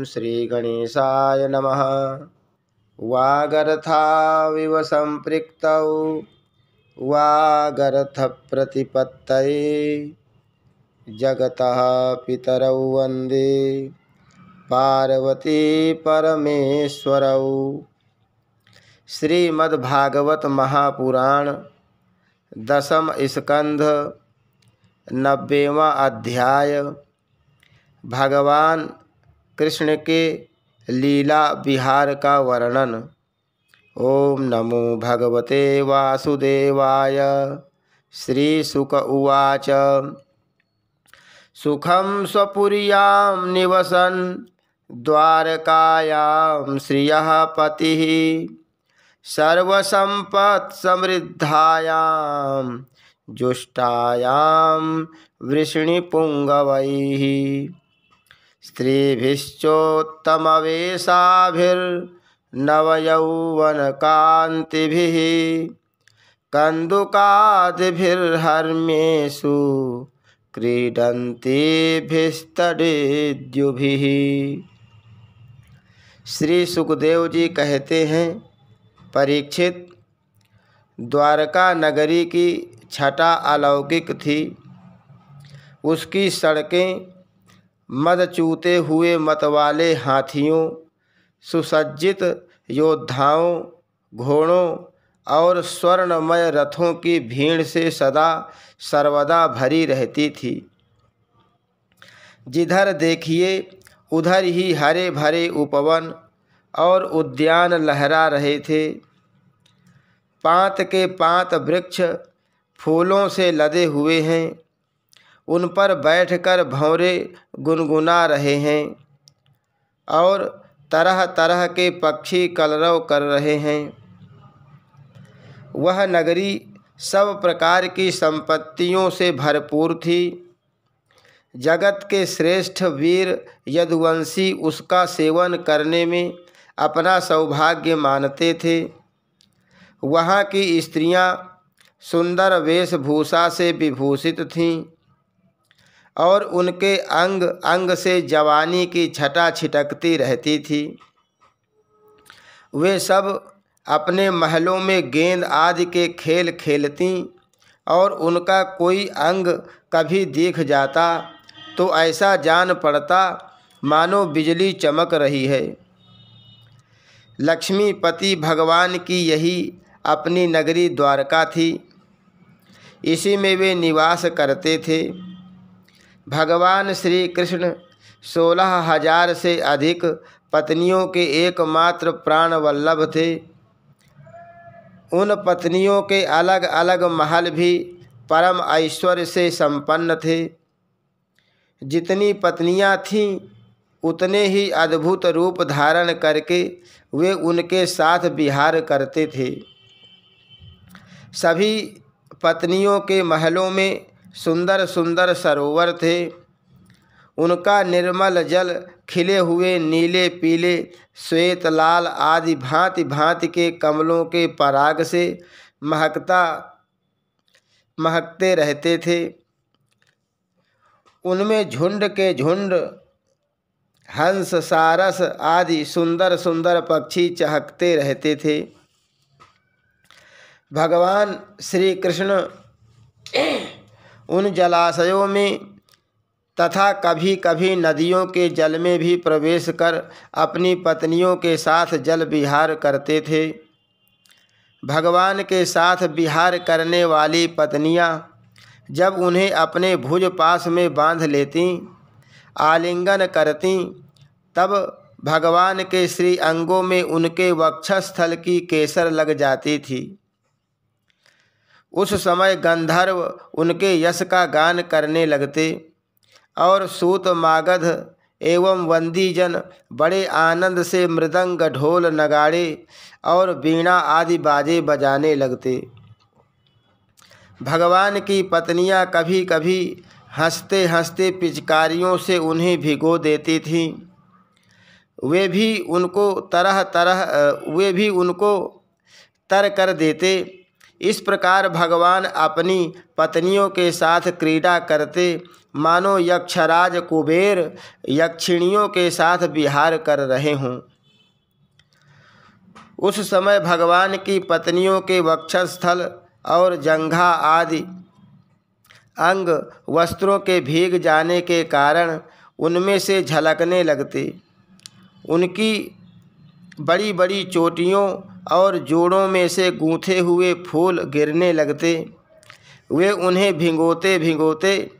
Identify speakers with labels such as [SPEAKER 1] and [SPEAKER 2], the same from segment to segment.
[SPEAKER 1] ओम श्री गणेशाय नमः। वागर्थाविव संपृक्तौ वागर्थप्रतिपत्तये जगतः पितरौ वन्दे पार्वती परमेश्वरौ। श्रीमद्भागवत महापुराण दशम स्कंध 90वां अध्याय। भगवान कृष्ण के लीला विहार का वर्णन। ओम नमो भगवते वासुदेवाय। श्री शुक उवाच। सुखं स्वपुर्यां निवसन् द्वारकायां श्रियः पतिः सर्वसम्पत्समृद्धायां जुष्टायां वृषणिपुङ्गवैः स्त्रीभिश्चोत्तमवेशाभिर्नवयौवनकान्तिभिः कन्दुकादिभिर्हर्म्येषु क्रीडन्तीभिस्तडेद्युभिः। श्री सुखदेव जी कहते हैं, परीक्षित, द्वारका नगरी की छटा अलौकिक थी। उसकी सड़कें मद चूते हुए मतवाले हाथियों, सुसज्जित योद्धाओं, घोड़ों और स्वर्णमय रथों की भीड़ से सदा सर्वदा भरी रहती थी। जिधर देखिए उधर ही हरे भरे उपवन और उद्यान लहरा रहे थे। पांत के पांत वृक्ष फूलों से लदे हुए हैं। उन पर बैठकर भंवरे गुनगुना रहे हैं और तरह तरह के पक्षी कलरव कर रहे हैं। वह नगरी सब प्रकार की संपत्तियों से भरपूर थी। जगत के श्रेष्ठ वीर यदुवंशी उसका सेवन करने में अपना सौभाग्य मानते थे। वहाँ की स्त्रियाँ सुंदर वेशभूषा से विभूषित थीं और उनके अंग अंग से जवानी की छटा छिटकती रहती थी। वे सब अपने महलों में गेंद आदि के खेल खेलती और उनका कोई अंग कभी दिख जाता तो ऐसा जान पड़ता मानो बिजली चमक रही है। लक्ष्मीपति भगवान की यही अपनी नगरी द्वारका थी। इसी में वे निवास करते थे। भगवान श्री कृष्ण 16,000 से अधिक पत्नियों के एकमात्र प्राण वल्लभ थे। उन पत्नियों के अलग अलग महल भी परम ऐश्वर्य से संपन्न थे। जितनी पत्नियां थीं उतने ही अद्भुत रूप धारण करके वे उनके साथ विहार करते थे। सभी पत्नियों के महलों में सुंदर सुंदर सरोवर थे। उनका निर्मल जल खिले हुए नीले पीले श्वेत लाल आदि भांति भांति के कमलों के पराग से महकते रहते थे। उनमें झुंड के झुंड हंस सारस आदि सुंदर सुंदर पक्षी चहकते रहते थे। भगवान श्री कृष्ण उन जलाशयों में तथा कभी कभी नदियों के जल में भी प्रवेश कर अपनी पत्नियों के साथ जल विहार करते थे। भगवान के साथ विहार करने वाली पत्नियां जब उन्हें अपने भुज पास में बांध लेतीं, आलिंगन करतीं, तब भगवान के श्री अंगों में उनके वक्षस्थल की केसर लग जाती थी। उस समय गंधर्व उनके यश का गान करने लगते और सूत मागध एवं वंदीजन बड़े आनंद से मृदंग ढोल नगाड़े और वीणा आदि बाजे बजाने लगते। भगवान की पत्नियां कभी कभी हंसते हंसते पिचकारियों से उन्हें भिगो देती थीं। वे भी उनको तर कर देते इस प्रकार भगवान अपनी पत्नियों के साथ क्रीड़ा करते मानो यक्षराज कुबेर यक्षिणियों के साथ विहार कर रहे हों। उस समय भगवान की पत्नियों के वक्षस्थल और जंघा आदि अंग वस्त्रों के भीग जाने के कारण उनमें से झलकने लगते। उनकी बड़ी बड़ी चोटियों और जोड़ों में से गूंथे हुए फूल गिरने लगते। वे उन्हें भिगोते भिगोते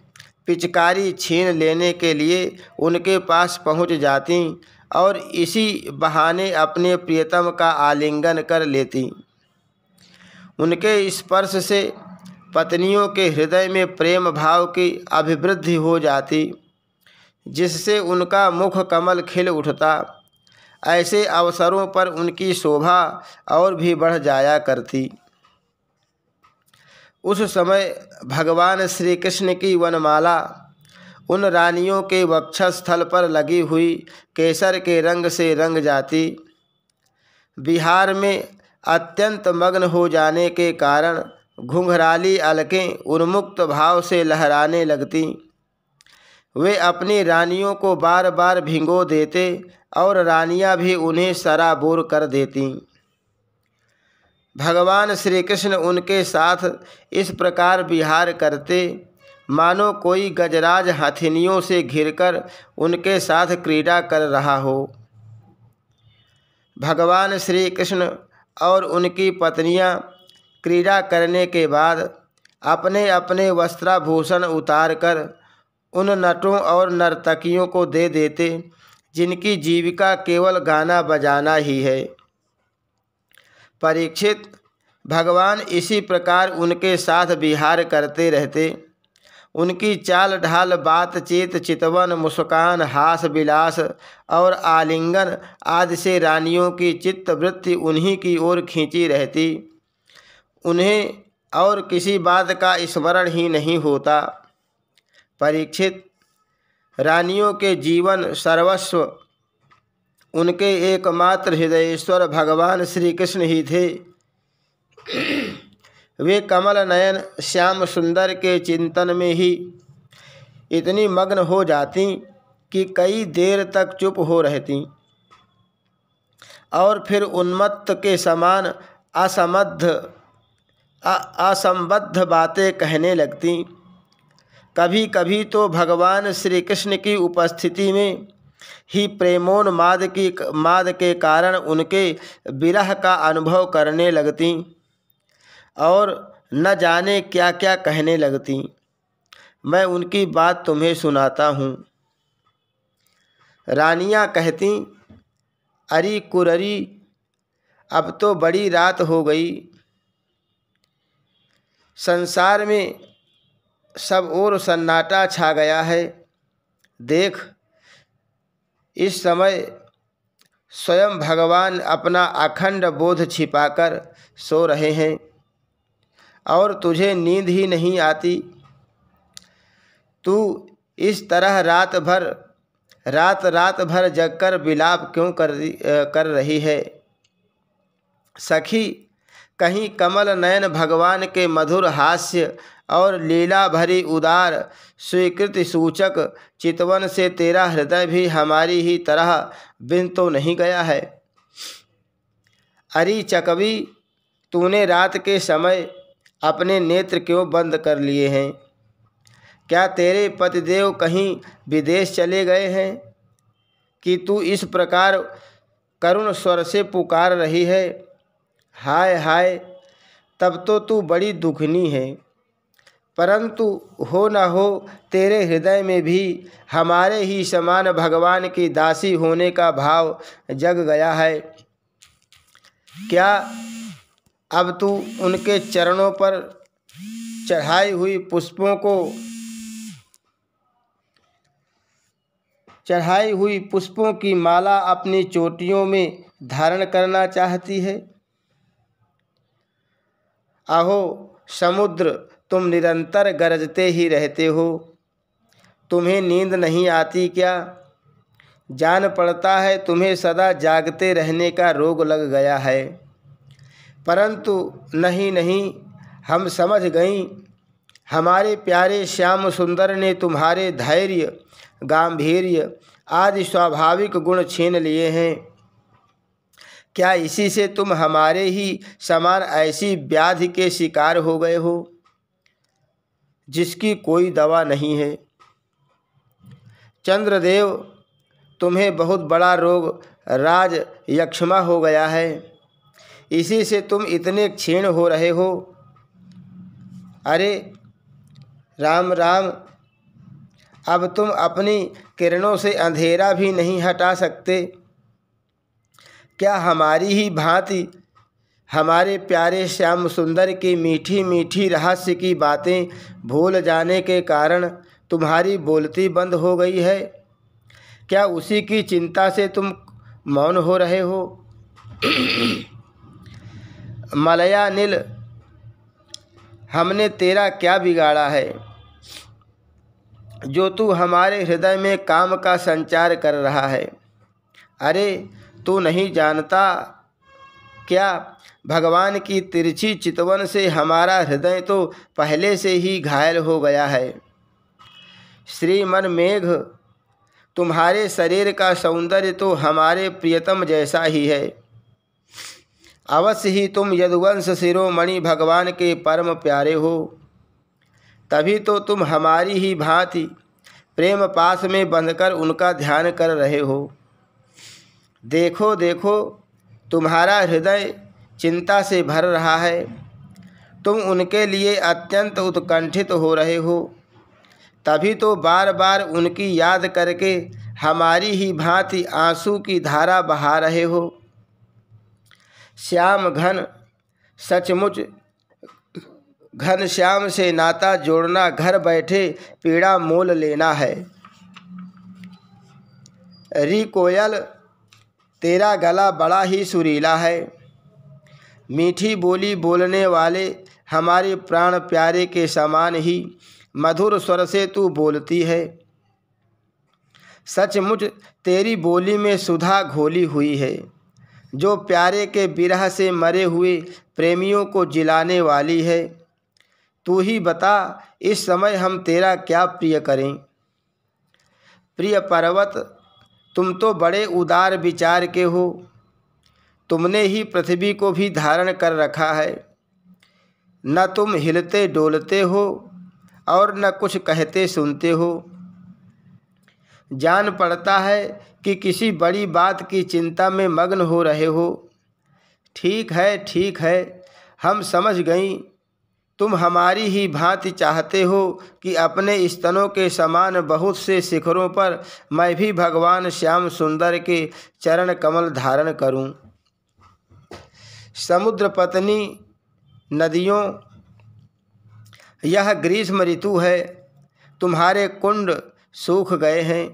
[SPEAKER 1] पिचकारी छीन लेने के लिए उनके पास पहुंच जाती और इसी बहाने अपने प्रियतम का आलिंगन कर लेती। उनके स्पर्श से पत्नियों के हृदय में प्रेम भाव की अभिवृद्धि हो जाती, जिससे उनका मुख कमल खिल उठता। ऐसे अवसरों पर उनकी शोभा और भी बढ़ जाया करती। उस समय भगवान श्री कृष्ण की वनमाला उन रानियों के वक्षस्थल पर लगी हुई केसर के रंग से रंग जाती। विहार में अत्यंत मग्न हो जाने के कारण घुंघराली अलकें उन्मुक्त भाव से लहराने लगती। वे अपनी रानियों को बार बार भिगो देते और रानियां भी उन्हें सराबोर कर देतीं। भगवान श्री कृष्ण उनके साथ इस प्रकार विहार करते मानो कोई गजराज हथिनियों से घिरकर उनके साथ क्रीड़ा कर रहा हो। भगवान श्री कृष्ण और उनकी पत्नियां क्रीड़ा करने के बाद अपने अपने वस्त्राभूषण उतारकर उन नटों और नर्तकियों को दे देते जिनकी जीविका केवल गाना बजाना ही है। परीक्षित, भगवान इसी प्रकार उनके साथ विहार करते रहते। उनकी चाल ढाल, बातचीत, चितवन, मुस्कान, हास विलास और आलिंगन आदि से रानियों की चित्तवृत्ति उन्हीं की ओर खींची रहती। उन्हें और किसी बात का स्मरण ही नहीं होता। परीक्षित, रानियों के जीवन सर्वस्व उनके एकमात्र हृदयेश्वर भगवान श्री कृष्ण ही थे। वे कमल नयन श्याम सुंदर के चिंतन में ही इतनी मग्न हो जाती कि कई देर तक चुप हो रहती और फिर उन्मत्त के समान असंबद्ध बातें कहने लगती। कभी कभी तो भगवान श्री कृष्ण की उपस्थिति में ही प्रेमोन्माद के कारण उनके विरह का अनुभव करने लगती और न जाने क्या क्या कहने लगती। मैं उनकी बात तुम्हें सुनाता हूँ। रानियाँ कहती, अरे कुररी, अब तो बड़ी रात हो गई। संसार में सब ओर सन्नाटा छा गया है। देख, इस समय स्वयं भगवान अपना अखंड बोध छिपाकर सो रहे हैं और तुझे नींद ही नहीं आती। तू इस तरह रात भर जगकर विलाप क्यों कर रही है। सखी, कहीं कमल नयन भगवान के मधुर हास्य और लीला भरी उदार स्वीकृति सूचक चितवन से तेरा हृदय भी हमारी ही तरह बिन तो नहीं गया है। अरे चकवी, तूने रात के समय अपने नेत्र क्यों बंद कर लिए हैं। क्या तेरे पतिदेव कहीं विदेश चले गए हैं कि तू इस प्रकार करुण स्वर से पुकार रही है। हाय हाय, तब तो तू बड़ी दुखनी है। परंतु हो न हो तेरे हृदय में भी हमारे ही समान भगवान की दासी होने का भाव जग गया है। क्या अब तू उनके चरणों पर चढ़ाई हुई पुष्पों की माला अपनी चोटियों में धारण करना चाहती है। अहो समुद्र, तुम निरंतर गरजते ही रहते हो। तुम्हें नींद नहीं आती क्या। जान पड़ता है तुम्हें सदा जागते रहने का रोग लग गया है। परंतु नहीं, हम समझ गईं, हमारे प्यारे श्याम सुंदर ने तुम्हारे धैर्य, गांधीर्य आदि स्वाभाविक गुण छीन लिए हैं। क्या इसी से तुम हमारे ही समान ऐसी व्याधि के शिकार हो गए हो जिसकी कोई दवा नहीं है? चंद्रदेव, तुम्हें बहुत बड़ा रोग राज यक्ष्मा हो गया है, इसी से तुम इतने क्षीण हो रहे हो। अरे राम राम, अब तुम अपनी किरणों से अंधेरा भी नहीं हटा सकते। क्या हमारी ही भांति हमारे प्यारे श्याम सुंदर की मीठी मीठी रहस्य की बातें भूल जाने के कारण तुम्हारी बोलती बंद हो गई है? क्या उसी की चिंता से तुम मौन हो रहे हो? मलयानिल, हमने तेरा क्या बिगाड़ा है जो तू हमारे हृदय में काम का संचार कर रहा है? अरे तू नहीं जानता क्या, भगवान की तिरछी चितवन से हमारा हृदय तो पहले से ही घायल हो गया है। श्रीमन मेघ, तुम्हारे शरीर का सौंदर्य तो हमारे प्रियतम जैसा ही है। अवश्य ही तुम यदुवंश शिरोमणि भगवान के परम प्यारे हो, तभी तो तुम हमारी ही भांति प्रेम पास में बंधकर उनका ध्यान कर रहे हो। देखो देखो, तुम्हारा हृदय चिंता से भर रहा है, तुम उनके लिए अत्यंत उत्कंठित हो रहे हो, तभी तो बार बार उनकी याद करके हमारी ही भांति आंसू की धारा बहा रहे हो। श्याम घन, सचमुच घन श्याम से नाता जोड़ना घर बैठे पीड़ा मोल लेना है। री कोयल, तेरा गला बड़ा ही सुरीला है। मीठी बोली बोलने वाले हमारे प्राण प्यारे के समान ही मधुर स्वर से तू बोलती है। सचमुच तेरी बोली में सुधा घोली हुई है, जो प्यारे के विरह से मरे हुए प्रेमियों को जिलाने वाली है। तू ही बता, इस समय हम तेरा क्या प्रिय करें? प्रिय पर्वत, तुम तो बड़े उदार विचार के हो। तुमने ही पृथ्वी को भी धारण कर रखा है। न तुम हिलते डोलते हो और न कुछ कहते सुनते हो। जान पड़ता है कि किसी बड़ी बात की चिंता में मग्न हो रहे हो। ठीक है, हम समझ गईं, तुम हमारी ही भांति चाहते हो कि अपने स्तनों के समान बहुत से शिखरों पर मैं भी भगवान श्याम सुंदर के चरण कमल धारण करूं। समुद्र पत्नी, नदियों, यह ग्रीष्म ऋतु है, तुम्हारे कुंड सूख गए हैं।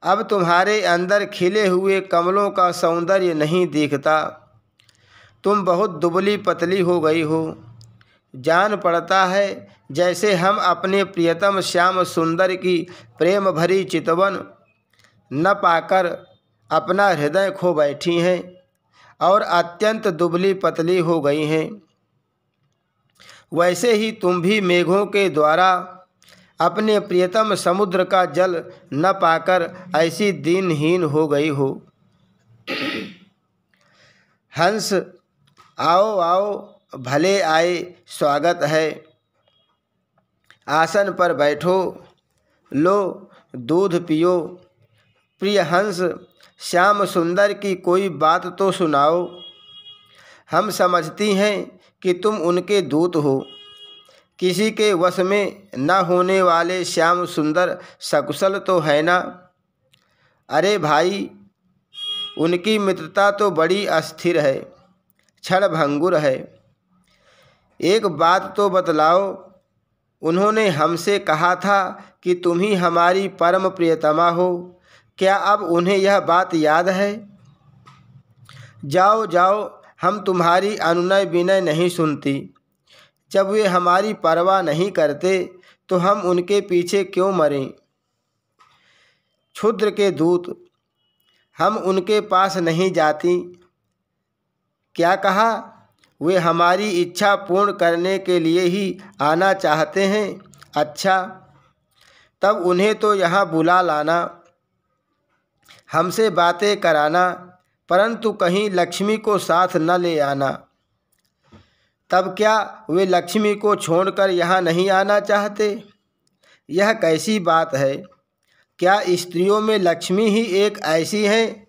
[SPEAKER 1] अब तुम्हारे अंदर खिले हुए कमलों का सौंदर्य नहीं दिखता। तुम बहुत दुबली पतली हो गई हो। जान पड़ता है जैसे हम अपने प्रियतम श्याम सुंदर की प्रेम भरी चितवन न पाकर अपना हृदय खो बैठी हैं और अत्यंत दुबली पतली हो गई हैं। वैसे ही तुम भी मेघों के द्वारा अपने प्रियतम समुद्र का जल न पाकर ऐसी दीनहीन हो गई हो। हंस, आओ आओ, भले आए, स्वागत है। आसन पर बैठो, लो दूध पियो। प्रिय हंस, श्याम सुंदर की कोई बात तो सुनाओ। हम समझती हैं कि तुम उनके दूत हो। किसी के वश में न होने वाले श्याम सुंदर सकुशल तो है ना? अरे भाई, उनकी मित्रता तो बड़ी अस्थिर है, क्षणभंगुर है। एक बात तो बतलाओ, उन्होंने हमसे कहा था कि तुम ही हमारी परम प्रियतमा हो। क्या अब उन्हें यह बात याद है? जाओ जाओ, हम तुम्हारी अनुनय विनय नहीं सुनती। जब वे हमारी परवाह नहीं करते तो हम उनके पीछे क्यों मरें? क्षुद्र के दूत, हम उनके पास नहीं जाती। क्या कहा? वे हमारी इच्छा पूर्ण करने के लिए ही आना चाहते हैं। अच्छा, तब उन्हें तो यहाँ बुला लाना, हमसे बातें कराना, परंतु कहीं लक्ष्मी को साथ न ले आना। तब क्या वे लक्ष्मी को छोड़कर यहाँ नहीं आना चाहते? यह कैसी बात है? क्या स्त्रियों में लक्ष्मी ही एक ऐसी है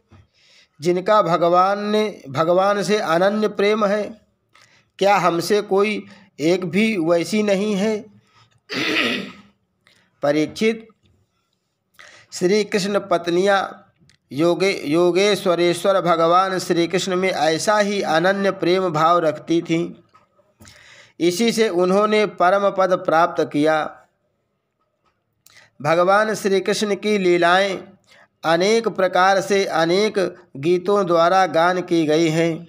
[SPEAKER 1] जिनका भगवान से अनन्य प्रेम है? क्या हमसे कोई एक भी वैसी नहीं है? परीक्षित, श्री कृष्ण पत्नियां योगेश्वरेश्वर भगवान श्री कृष्ण में ऐसा ही अनन्य प्रेम भाव रखती थीं। इसी से उन्होंने परम पद प्राप्त किया। भगवान श्री कृष्ण की लीलाएं अनेक प्रकार से अनेक गीतों द्वारा गान की गई हैं।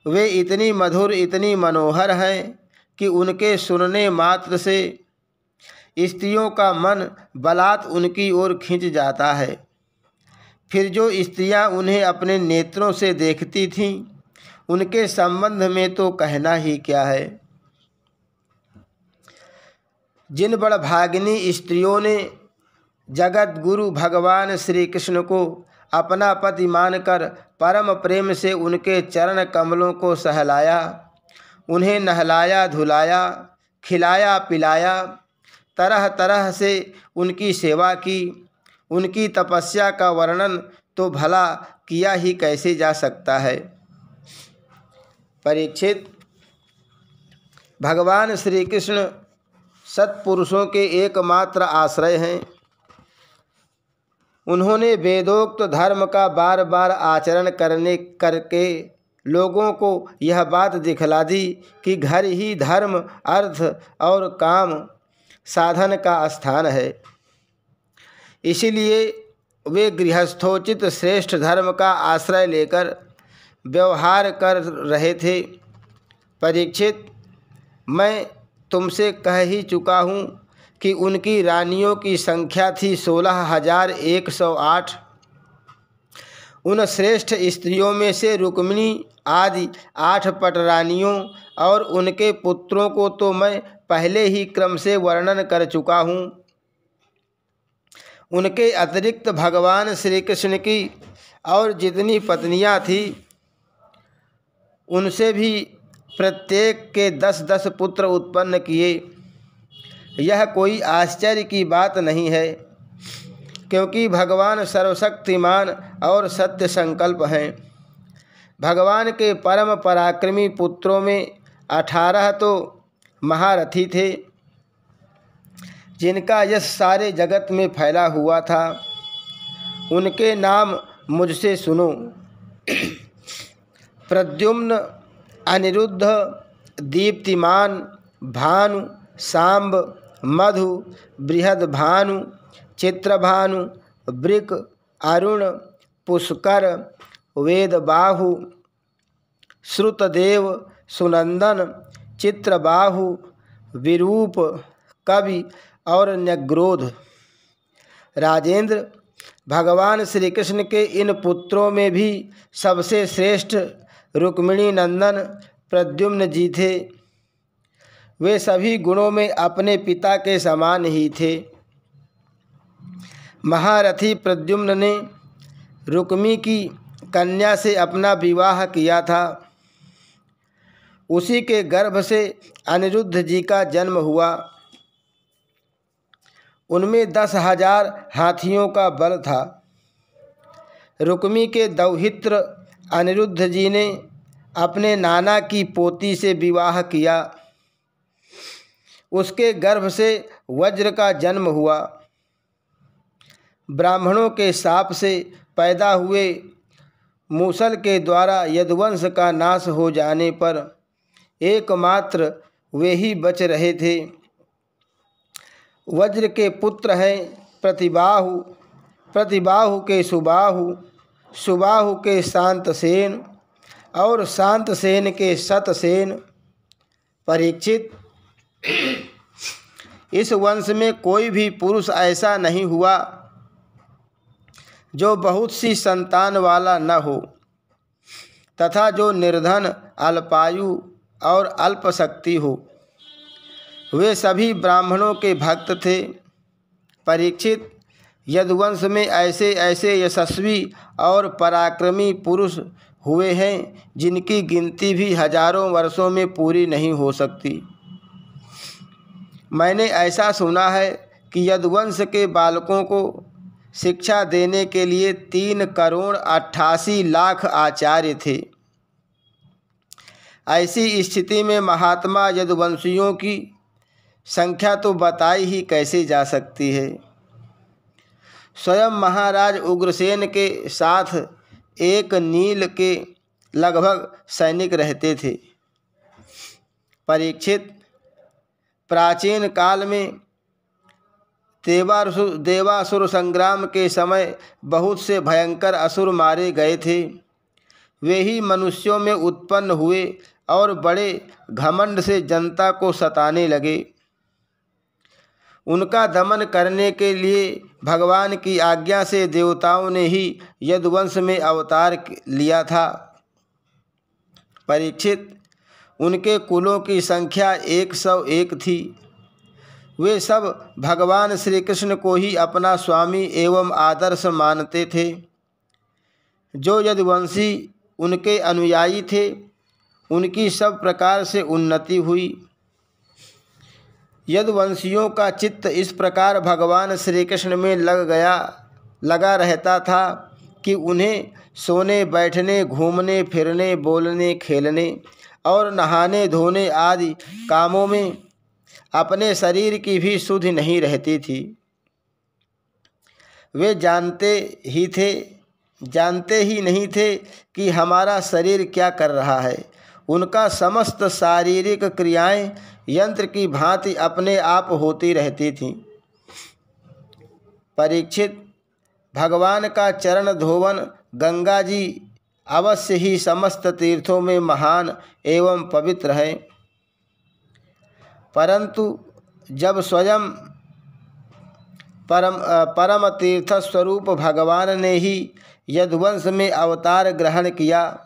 [SPEAKER 1] वे इतनी मधुर, इतनी मनोहर हैं कि उनके सुनने मात्र से स्त्रियों का मन बलात् उनकी ओर खिंच जाता है। फिर जो स्त्रियां उन्हें अपने नेत्रों से देखती थीं, उनके संबंध में तो कहना ही क्या है। जिन बड़भागिनी स्त्रियों ने जगत गुरु भगवान श्री कृष्ण को अपना पति मानकर परम प्रेम से उनके चरण कमलों को सहलाया, उन्हें नहलाया धुलाया, खिलाया पिलाया, तरह तरह से उनकी सेवा की, उनकी तपस्या का वर्णन तो भला किया ही कैसे जा सकता है। परीक्षित, भगवान श्री कृष्ण सत्पुरुषों के एकमात्र आश्रय हैं। उन्होंने वेदोक्त धर्म का बार बार आचरण करके लोगों को यह बात दिखला दी कि घर ही धर्म, अर्थ और काम साधन का स्थान है। इसीलिए वे गृहस्थोचित श्रेष्ठ धर्म का आश्रय लेकर व्यवहार कर रहे थे। परीक्षित, मैं तुमसे कह ही चुका हूँ कि उनकी रानियों की संख्या थी 16,108। उन श्रेष्ठ स्त्रियों में से रुक्मिणी आदि 8 पटरानियों और उनके पुत्रों को तो मैं पहले ही क्रम से वर्णन कर चुका हूँ। उनके अतिरिक्त भगवान श्री कृष्ण की और जितनी पत्नियां थीं, उनसे भी प्रत्येक के 10-10 पुत्र उत्पन्न किए। यह कोई आश्चर्य की बात नहीं है, क्योंकि भगवान सर्वशक्तिमान और सत्य संकल्प हैं। भगवान के परम पराक्रमी पुत्रों में 18 तो महारथी थे, जिनका यश सारे जगत में फैला हुआ था। उनके नाम मुझसे सुनो। प्रद्युम्न, अनिरुद्ध, दीप्तिमान, भानु, सांब, मधु, बृहद्भानु, चित्रभानु, वृक, अरुण, पुष्कर, वेदबाहु, श्रुतदेव, सुनंदन, चित्रबाहु, विरूप, कवि और न्यग्रोध। राजेंद्र, भगवान श्री कृष्ण के इन पुत्रों में भी सबसे श्रेष्ठ रुक्मिणी नंदन प्रद्युम्न जी थे। वे सभी गुणों में अपने पिता के समान ही थे। महारथी प्रद्युम्न ने रुक्मी की कन्या से अपना विवाह किया था। उसी के गर्भ से अनिरुद्ध जी का जन्म हुआ। उनमें 10,000 हाथियों का बल था। रुक्मी के दौहित्र अनिरुद्ध जी ने अपने नाना की पोती से विवाह किया। उसके गर्भ से वज्र का जन्म हुआ। ब्राह्मणों के शाप से पैदा हुए मूसल के द्वारा यदुवंश का नाश हो जाने पर एकमात्र वे ही बच रहे थे। वज्र के पुत्र हैं प्रतिबाहु, प्रतिबाहु के सुबाहु, सुबाहु के शांतसेन और शांतसेन के शतसेन। परीक्षित, इस वंश में कोई भी पुरुष ऐसा नहीं हुआ जो बहुत सी संतान वाला न हो, तथा जो निर्धन, अल्पायु और अल्पशक्ति हो, वे सभी ब्राह्मणों के भक्त थे। परीक्षित, यदुवंश में ऐसे ऐसे यशस्वी और पराक्रमी पुरुष हुए हैं जिनकी गिनती भी हजारों वर्षों में पूरी नहीं हो सकती। मैंने ऐसा सुना है कि यदुवंश के बालकों को शिक्षा देने के लिए 3,88,00,000 आचार्य थे। ऐसी स्थिति में महात्मा यदुवंशियों की संख्या तो बताई ही कैसे जा सकती है। स्वयं महाराज उग्रसेन के साथ एक नील के लगभग सैनिक रहते थे। परीक्षित, प्राचीन काल में देवासुर संग्राम के समय बहुत से भयंकर असुर मारे गए थे। वे ही मनुष्यों में उत्पन्न हुए और बड़े घमंड से जनता को सताने लगे। उनका दमन करने के लिए भगवान की आज्ञा से देवताओं ने ही यदुवंश में अवतार लिया था। परीक्षित, उनके कुलों की संख्या 101 थी। वे सब भगवान श्री कृष्ण को ही अपना स्वामी एवं आदर्श मानते थे। जो यदुवंशी उनके अनुयायी थे, उनकी सब प्रकार से उन्नति हुई। यदुवंशियों का चित्त इस प्रकार भगवान श्री कृष्ण में लगा रहता था कि उन्हें सोने, बैठने, घूमने फिरने, बोलने, खेलने और नहाने धोने आदि कामों में अपने शरीर की भी सुधि नहीं रहती थी। वे जानते ही नहीं थे कि हमारा शरीर क्या कर रहा है। उनका समस्त शारीरिक क्रियाएं यंत्र की भांति अपने आप होती रहती थीं। परीक्षित, भगवान का चरण धोवन गंगा जी अवश्य ही समस्त तीर्थों में महान एवं पवित्र है, परंतु जब स्वयं परम तीर्थ स्वरूप भगवान ने ही यदुवंश में अवतार ग्रहण किया,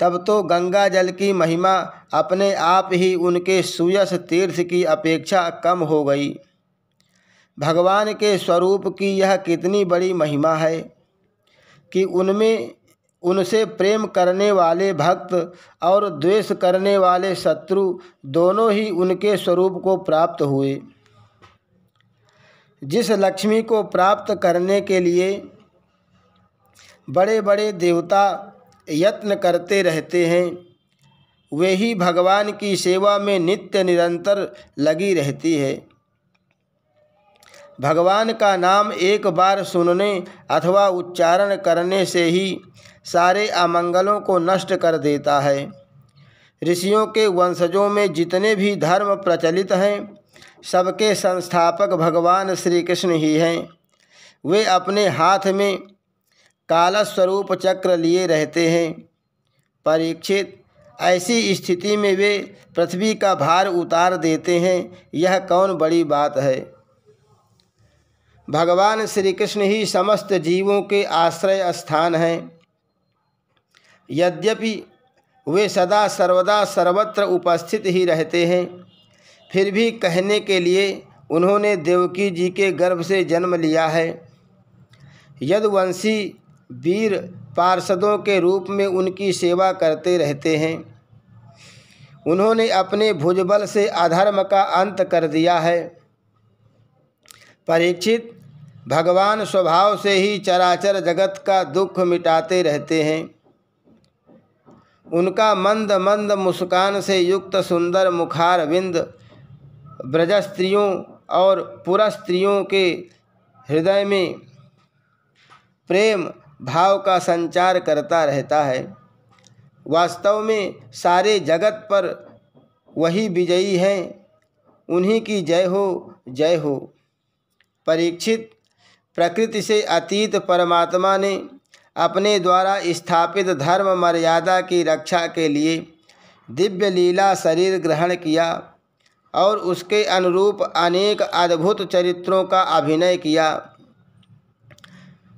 [SPEAKER 1] तब तो गंगा जल की महिमा अपने आप ही उनके सुयश तीर्थ की अपेक्षा कम हो गई। भगवान के स्वरूप की यह कितनी बड़ी महिमा है कि उनसे प्रेम करने वाले भक्त और द्वेष करने वाले शत्रु दोनों ही उनके स्वरूप को प्राप्त हुए। जिस लक्ष्मी को प्राप्त करने के लिए बड़े बड़े देवता यत्न करते रहते हैं, वे ही भगवान की सेवा में नित्य निरंतर लगी रहती है। भगवान का नाम एक बार सुनने अथवा उच्चारण करने से ही सारे अमंगलों को नष्ट कर देता है। ऋषियों के वंशजों में जितने भी धर्म प्रचलित हैं, सबके संस्थापक भगवान श्री कृष्ण ही हैं। वे अपने हाथ में कालस्वरूप चक्र लिए रहते हैं। परीक्षित, ऐसी स्थिति में वे पृथ्वी का भार उतार देते हैं, यह कौन बड़ी बात है। भगवान श्री कृष्ण ही समस्त जीवों के आश्रय स्थान हैं। यद्यपि वे सदा सर्वदा सर्वत्र उपस्थित ही रहते हैं, फिर भी कहने के लिए उन्होंने देवकी जी के गर्भ से जन्म लिया है। यदुवंशी वीर पार्षदों के रूप में उनकी सेवा करते रहते हैं। उन्होंने अपने भुजबल से अधर्म का अंत कर दिया है। परीक्षित, भगवान स्वभाव से ही चराचर जगत का दुख मिटाते रहते हैं। उनका मंद मंद मुस्कान से युक्त सुंदर मुखारविंद ब्रज स्त्रियों और पुर स्त्रियों के हृदय में प्रेम भाव का संचार करता रहता है। वास्तव में सारे जगत पर वही विजयी हैं। उन्हीं की जय हो, जय हो। परीक्षित, प्रकृति से अतीत परमात्मा ने अपने द्वारा स्थापित धर्म मर्यादा की रक्षा के लिए दिव्य लीला शरीर ग्रहण किया और उसके अनुरूप अनेक अद्भुत चरित्रों का अभिनय किया।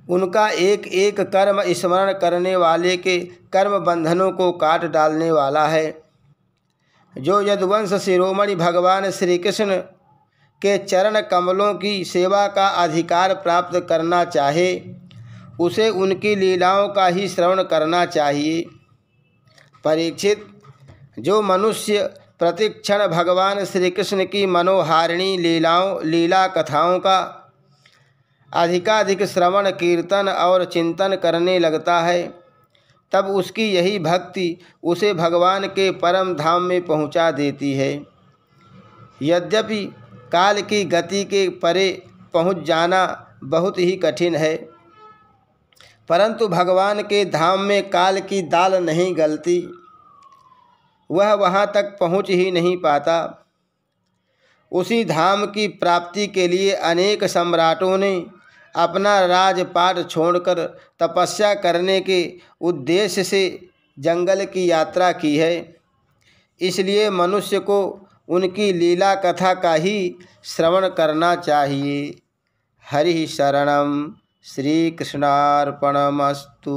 [SPEAKER 1] उनका एक एक कर्म स्मरण करने वाले के कर्म बंधनों को काट डालने वाला है। जो यदुवंश शिरोमणि भगवान श्री कृष्ण के चरण कमलों की सेवा का अधिकार प्राप्त करना चाहे, उसे उनकी लीलाओं का ही श्रवण करना चाहिए। परीक्षित, जो मनुष्य प्रतिक्षण भगवान श्री कृष्ण की मनोहारिणी लीला कथाओं का अधिकाधिक श्रवण, कीर्तन और चिंतन करने लगता है, तब उसकी यही भक्ति उसे भगवान के परम धाम में पहुंचा देती है। यद्यपि काल की गति के परे पहुंच जाना बहुत ही कठिन है, परंतु भगवान के धाम में काल की दाल नहीं गलती। वह वहाँ तक पहुँच ही नहीं पाता। उसी धाम की प्राप्ति के लिए अनेक सम्राटों ने अपना राजपाट छोड़कर तपस्या करने के उद्देश्य से जंगल की यात्रा की है। इसलिए मनुष्य को उनकी लीला कथा का ही श्रवण करना चाहिए। हरि शरणम। श्री कृष्णार्पणमस्तु।